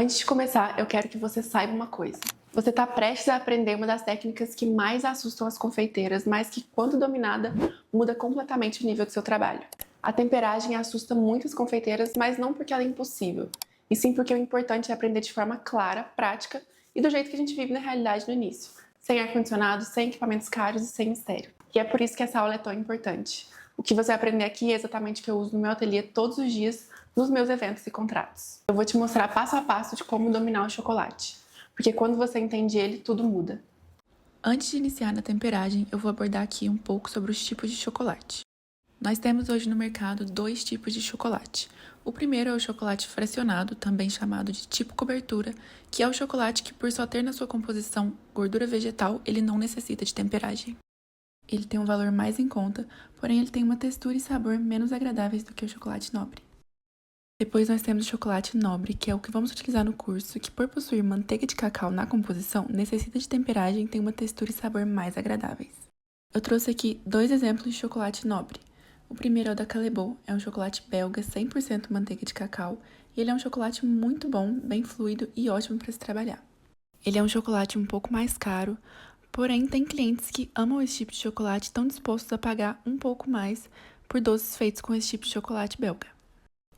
Antes de começar, eu quero que você saiba uma coisa. Você está prestes a aprender uma das técnicas que mais assustam as confeiteiras, mas que, quando dominada, muda completamente o nível do seu trabalho. A temperagem assusta muitas confeiteiras, mas não porque ela é impossível, e sim porque o importante é aprender de forma clara, prática e do jeito que a gente vive na realidade no início, sem ar-condicionado, sem equipamentos caros e sem mistério. E é por isso que essa aula é tão importante. O que você vai aprender aqui é exatamente o que eu uso no meu ateliê todos os dias, nos meus eventos e contratos. Eu vou te mostrar passo a passo de como dominar o chocolate, porque quando você entende ele, tudo muda. Antes de iniciar na temperagem, eu vou abordar aqui um pouco sobre os tipos de chocolate. Nós temos hoje no mercado dois tipos de chocolate. O primeiro é o chocolate fracionado, também chamado de tipo cobertura, que é o chocolate que, por só ter na sua composição gordura vegetal, ele não necessita de temperagem. Ele tem um valor mais em conta, porém ele tem uma textura e sabor menos agradáveis do que o chocolate nobre. Depois nós temos o chocolate nobre, que é o que vamos utilizar no curso, que por possuir manteiga de cacau na composição, necessita de temperagem e tem uma textura e sabor mais agradáveis. Eu trouxe aqui dois exemplos de chocolate nobre. O primeiro é o da Callebaut, é um chocolate belga 100% manteiga de cacau, e ele é um chocolate muito bom, bem fluido e ótimo para se trabalhar. Ele é um chocolate um pouco mais caro, porém tem clientes que amam esse tipo de chocolate e estão dispostos a pagar um pouco mais por doces feitos com esse tipo de chocolate belga.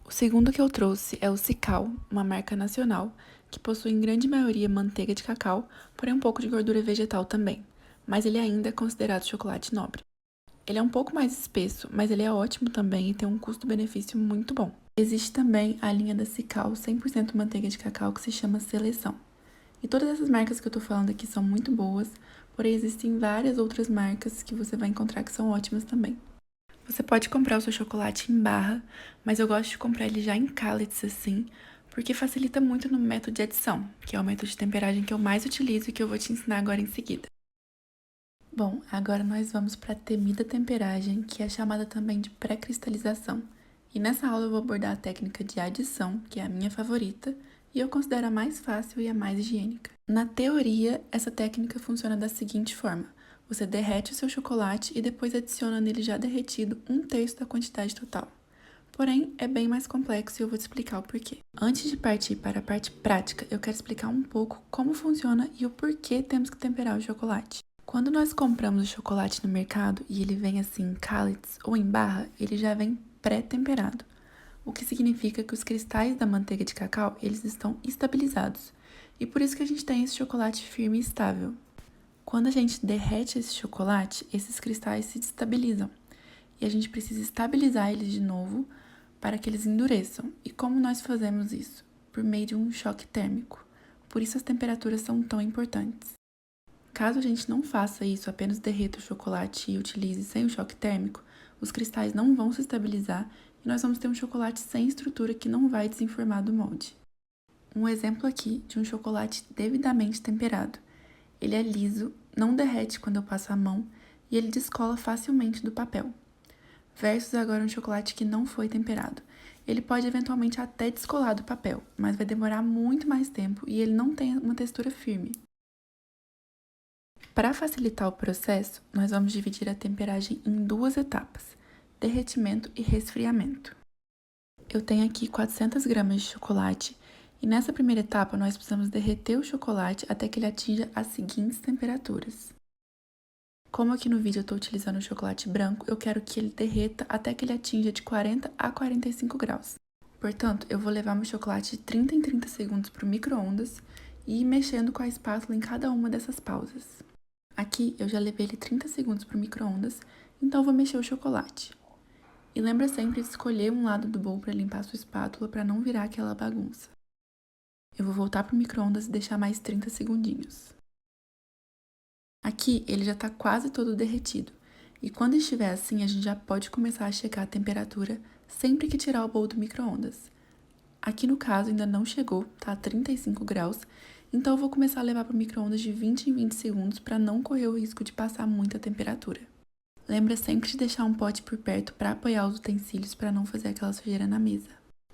O segundo que eu trouxe é o Cical, uma marca nacional, que possui em grande maioria manteiga de cacau, porém um pouco de gordura vegetal também, mas ele ainda é considerado chocolate nobre. Ele é um pouco mais espesso, mas ele é ótimo também e tem um custo-benefício muito bom. Existe também a linha da Cical 100% manteiga de cacau que se chama Seleção. E todas essas marcas que eu tô falando aqui são muito boas, porém existem várias outras marcas que você vai encontrar que são ótimas também. Você pode comprar o seu chocolate em barra, mas eu gosto de comprar ele já em callets assim, porque facilita muito no método de adição, que é o método de temperagem que eu mais utilizo e que eu vou te ensinar agora em seguida. Bom, agora nós vamos para a temida temperagem, que é chamada também de pré-cristalização. E nessa aula eu vou abordar a técnica de adição, que é a minha favorita, e eu considero a mais fácil e a mais higiênica. Na teoria, essa técnica funciona da seguinte forma. Você derrete o seu chocolate e depois adiciona nele já derretido 1/3 da quantidade total. Porém, é bem mais complexo e eu vou te explicar o porquê. Antes de partir para a parte prática, eu quero explicar um pouco como funciona e o porquê temos que temperar o chocolate. Quando nós compramos o chocolate no mercado e ele vem assim em callets ou em barra, ele já vem pré-temperado, o que significa que os cristais da manteiga de cacau, eles estão estabilizados. E por isso que a gente tem esse chocolate firme e estável. Quando a gente derrete esse chocolate, esses cristais se destabilizam e a gente precisa estabilizar eles de novo para que eles endureçam. E como nós fazemos isso? Por meio de um choque térmico. Por isso as temperaturas são tão importantes. Caso a gente não faça isso, apenas derreta o chocolate e utilize sem o choque térmico, os cristais não vão se estabilizar e nós vamos ter um chocolate sem estrutura que não vai desenformar do molde. Um exemplo aqui de um chocolate devidamente temperado. Ele é liso, não derrete quando eu passo a mão e ele descola facilmente do papel. Versus agora um chocolate que não foi temperado. Ele pode eventualmente até descolar do papel, mas vai demorar muito mais tempo e ele não tem uma textura firme. Para facilitar o processo, nós vamos dividir a temperagem em duas etapas, derretimento e resfriamento. Eu tenho aqui 400 gramas de chocolate e nessa primeira etapa nós precisamos derreter o chocolate até que ele atinja as seguintes temperaturas. Como aqui no vídeo eu estou utilizando o chocolate branco, eu quero que ele derreta até que ele atinja de 40 a 45 graus. Portanto, eu vou levar meu chocolate de 30 em 30 segundos para o micro-ondas e ir mexendo com a espátula em cada uma dessas pausas. Aqui eu já levei ele 30 segundos para o micro-ondas, então eu vou mexer o chocolate. E lembra sempre de escolher um lado do bowl para limpar a sua espátula para não virar aquela bagunça. Eu vou voltar para o micro-ondas e deixar mais 30 segundinhos. Aqui ele já está quase todo derretido. E quando estiver assim, a gente já pode começar a checar a temperatura sempre que tirar o bowl do micro-ondas. Aqui no caso ainda não chegou, tá a 35 graus, então eu vou começar a levar para o micro-ondas de 20 em 20 segundos para não correr o risco de passar muita temperatura. Lembra sempre de deixar um pote por perto para apoiar os utensílios para não fazer aquela sujeira na mesa.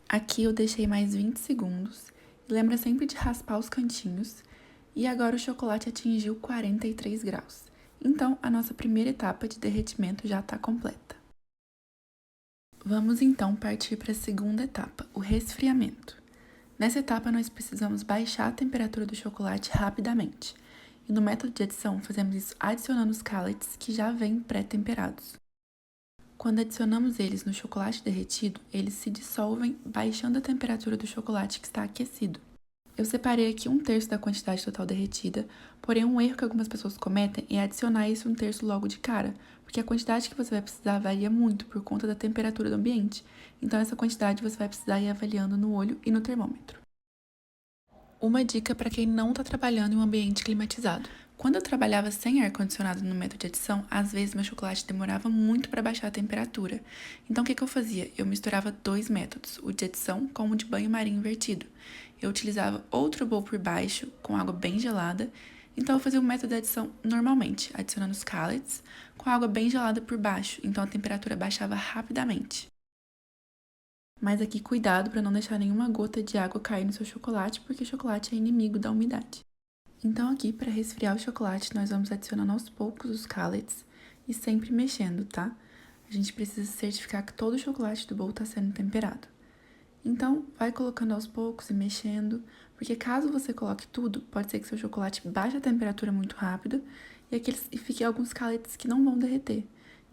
Aqui eu deixei mais 20 segundos e lembra sempre de raspar os cantinhos. E agora o chocolate atingiu 43 graus. Então a nossa primeira etapa de derretimento já está completa. Vamos então partir para a segunda etapa, o resfriamento. Nessa etapa, nós precisamos baixar a temperatura do chocolate rapidamente. E no método de adição, fazemos isso adicionando os callets que já vêm pré-temperados. Quando adicionamos eles no chocolate derretido, eles se dissolvem, baixando a temperatura do chocolate que está aquecido. Eu separei aqui 1/3 da quantidade total derretida, porém um erro que algumas pessoas cometem é adicionar esse 1/3 logo de cara, porque a quantidade que você vai precisar varia muito por conta da temperatura do ambiente, então essa quantidade você vai precisar ir avaliando no olho e no termômetro. Uma dica para quem não está trabalhando em um ambiente climatizado. Quando eu trabalhava sem ar-condicionado no método de adição, às vezes meu chocolate demorava muito para baixar a temperatura. Então o que eu fazia? Eu misturava 2 métodos, o de adição com o de banho-maria invertido. Eu utilizava outro bowl por baixo, com água bem gelada, então eu fazia o método de adição normalmente, adicionando os callets com água bem gelada por baixo, então a temperatura baixava rapidamente. Mas aqui cuidado para não deixar nenhuma gota de água cair no seu chocolate, porque chocolate é inimigo da umidade. Então aqui, para resfriar o chocolate, nós vamos adicionando aos poucos os callets e sempre mexendo, tá? A gente precisa certificar que todo o chocolate do bowl está sendo temperado. Então, vai colocando aos poucos e mexendo, porque caso você coloque tudo, pode ser que seu chocolate baixe a temperatura muito rápido e fique alguns callets que não vão derreter.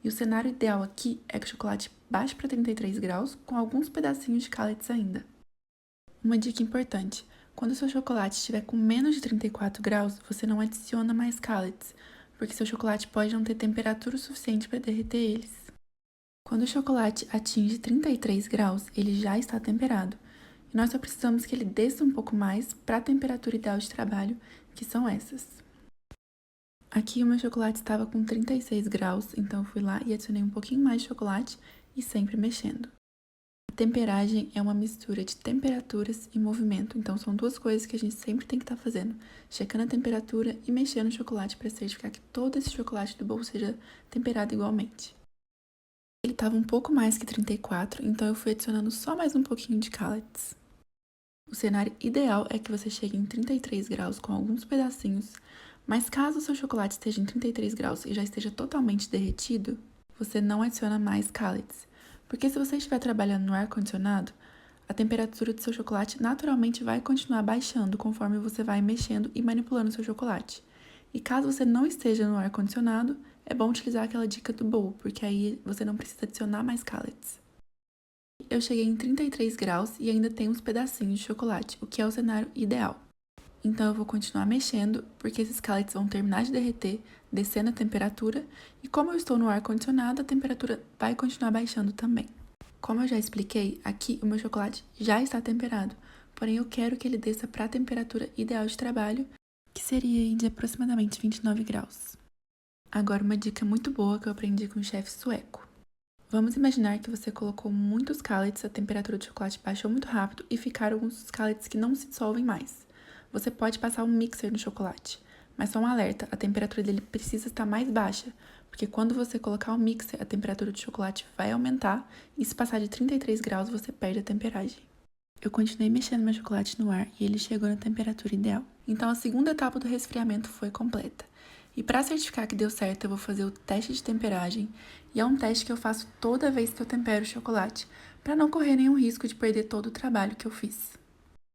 E o cenário ideal aqui é que o chocolate baixe para 33 graus com alguns pedacinhos de callets ainda. Uma dica importante: quando o seu chocolate estiver com menos de 34 graus, você não adiciona mais callets, porque seu chocolate pode não ter temperatura suficiente para derreter eles. Quando o chocolate atinge 33 graus, ele já está temperado. E nós só precisamos que ele desça um pouco mais para a temperatura ideal de trabalho, que são essas. Aqui o meu chocolate estava com 36 graus, então eu fui lá e adicionei um pouquinho mais de chocolate e sempre mexendo. A temperagem é uma mistura de temperaturas e movimento, então são duas coisas que a gente sempre tem que estar fazendo, checando a temperatura e mexendo o chocolate para certificar que todo esse chocolate do bowl seja temperado igualmente. Ele estava um pouco mais que 34, então eu fui adicionando só mais um pouquinho de callets. O cenário ideal é que você chegue em 33 graus com alguns pedacinhos, mas caso o seu chocolate esteja em 33 graus e já esteja totalmente derretido, você não adiciona mais callets. Porque se você estiver trabalhando no ar-condicionado, a temperatura do seu chocolate naturalmente vai continuar baixando conforme você vai mexendo e manipulando o seu chocolate. E caso você não esteja no ar-condicionado, é bom utilizar aquela dica do bowl, porque aí você não precisa adicionar mais callets. Eu cheguei em 33 graus e ainda tem uns pedacinhos de chocolate, o que é o cenário ideal. Então eu vou continuar mexendo, porque esses callets vão terminar de derreter, descendo a temperatura, e como eu estou no ar-condicionado, a temperatura vai continuar baixando também. Como eu já expliquei, aqui o meu chocolate já está temperado, porém eu quero que ele desça para a temperatura ideal de trabalho, que seria de aproximadamente 29 graus. Agora uma dica muito boa que eu aprendi com o chefe sueco. Vamos imaginar que você colocou muitos callets, a temperatura do chocolate baixou muito rápido e ficaram alguns callets que não se dissolvem mais. Você pode passar um mixer no chocolate, mas só um alerta, a temperatura dele precisa estar mais baixa, porque quando você colocar o mixer, a temperatura do chocolate vai aumentar e se passar de 33 graus, você perde a temperagem. Eu continuei mexendo meu chocolate no ar e ele chegou na temperatura ideal. Então a segunda etapa do resfriamento foi completa. E para certificar que deu certo, eu vou fazer o teste de temperagem, e é um teste que eu faço toda vez que eu tempero o chocolate, para não correr nenhum risco de perder todo o trabalho que eu fiz.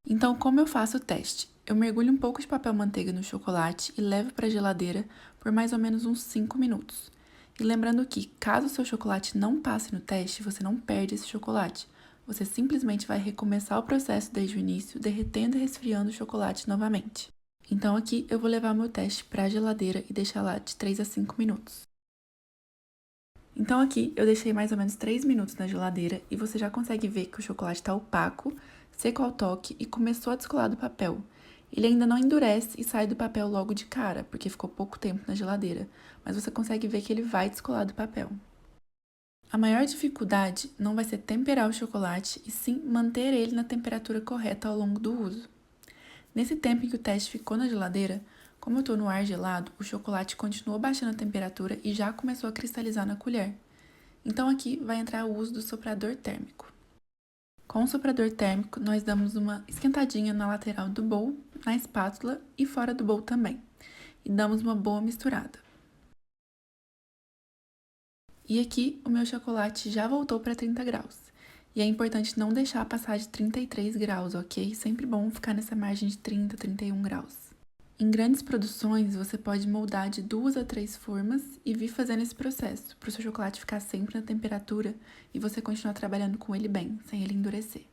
Então, como eu faço o teste? Eu mergulho um pouco de papel manteiga no chocolate e levo para a geladeira por mais ou menos uns 5 minutos. E lembrando que, caso o seu chocolate não passe no teste, você não perde esse chocolate. Você simplesmente vai recomeçar o processo desde o início, derretendo e resfriando o chocolate novamente. Então aqui eu vou levar meu teste para a geladeira e deixar lá de 3 a 5 minutos. Então aqui eu deixei mais ou menos 3 minutos na geladeira e você já consegue ver que o chocolate está opaco, seco ao toque e começou a descolar do papel. Ele ainda não endurece e sai do papel logo de cara, porque ficou pouco tempo na geladeira, mas você consegue ver que ele vai descolar do papel. A maior dificuldade não vai ser temperar o chocolate, e sim manter ele na temperatura correta ao longo do uso. Nesse tempo em que o teste ficou na geladeira, como eu estou no ar gelado, o chocolate continuou baixando a temperatura e já começou a cristalizar na colher. Então aqui vai entrar o uso do soprador térmico. Com o soprador térmico, nós damos uma esquentadinha na lateral do bowl, na espátula e fora do bowl também, e damos uma boa misturada. E aqui o meu chocolate já voltou para 30 graus. E é importante não deixar passar de 33 graus, ok? Sempre bom ficar nessa margem de 30, 31 graus. Em grandes produções, você pode moldar de 2 a 3 formas e vir fazendo esse processo, para o seu chocolate ficar sempre na temperatura e você continuar trabalhando com ele bem, sem ele endurecer.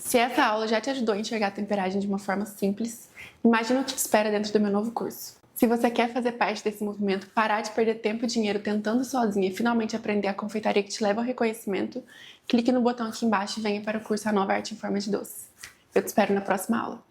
Se essa aula já te ajudou a enxergar a temperagem de uma forma simples, imagina o que te espera dentro do meu novo curso. Se você quer fazer parte desse movimento, parar de perder tempo e dinheiro tentando sozinha e finalmente aprender a confeitaria que te leva ao reconhecimento, clique no botão aqui embaixo e venha para o curso A Nova Arte em Forma de Doce. Eu te espero na próxima aula.